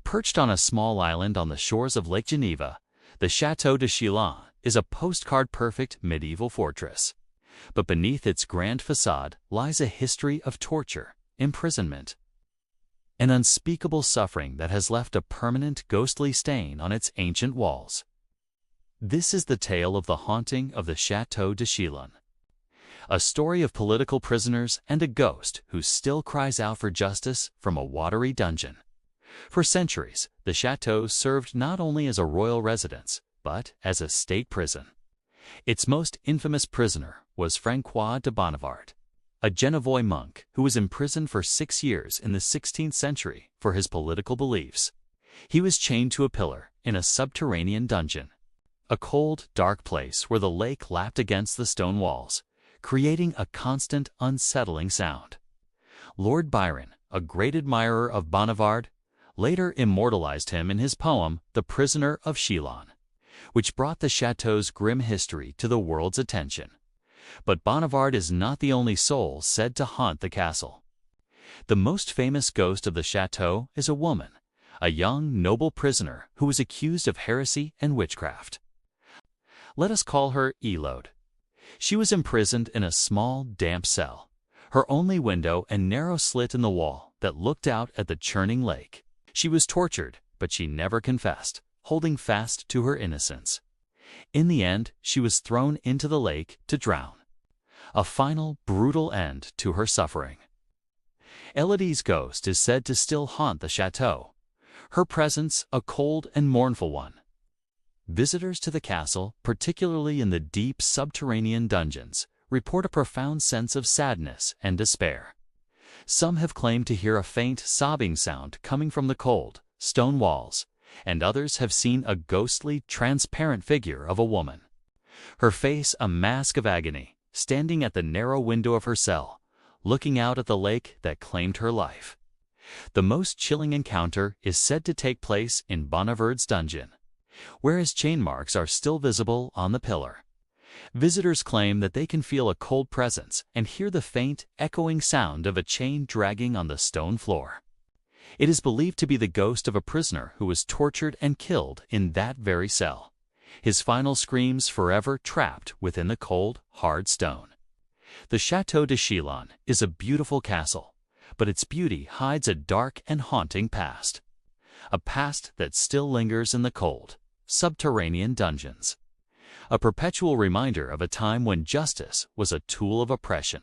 Perched on a small island on the shores of Lake Geneva, the Château de Chillon is a postcard-perfect medieval fortress. But beneath its grand facade lies a history of torture, imprisonment, and unspeakable suffering that has left a permanent ghostly stain on its ancient walls. This is the tale of the haunting of the Château de Chillon, a story of political prisoners and a ghost who still cries out for justice from a watery dungeon. For centuries, the château served not only as a royal residence, but as a state prison. Its most infamous prisoner was François de Bonnivard, a Genevois monk who was imprisoned for 6 years in the 16th century for his political beliefs. He was chained to a pillar in a subterranean dungeon, a cold, dark place where the lake lapped against the stone walls, creating a constant, unsettling sound. Lord Byron, a great admirer of Bonnivard, later immortalized him in his poem The Prisoner of Chillon, which brought the château's grim history to the world's attention. But Bonnivard is not the only soul said to haunt the castle. The most famous ghost of the château is a woman, a young, noble prisoner who was accused of heresy and witchcraft. Let us call her Élode. She was imprisoned in a small, damp cell, her only window a narrow slit in the wall that looked out at the churning lake. She was tortured, but she never confessed, holding fast to her innocence. In the end, she was thrown into the lake to drown. A final, brutal end to her suffering. Élodie's ghost is said to still haunt the château, her presence a cold and mournful one. Visitors to the castle, particularly in the deep subterranean dungeons, report a profound sense of sadness and despair. Some have claimed to hear a faint sobbing sound coming from the cold, stone walls, and others have seen a ghostly, transparent figure of a woman, her face a mask of agony, standing at the narrow window of her cell, looking out at the lake that claimed her life. The most chilling encounter is said to take place in Bonnivard's dungeon, where his chain marks are still visible on the pillar. Visitors claim that they can feel a cold presence and hear the faint, echoing sound of a chain dragging on the stone floor. It is believed to be the ghost of a prisoner who was tortured and killed in that very cell, his final screams forever trapped within the cold, hard stone. The Château de Chillon is a beautiful castle, but its beauty hides a dark and haunting past, a past that still lingers in the cold, subterranean dungeons, a perpetual reminder of a time when justice was a tool of oppression.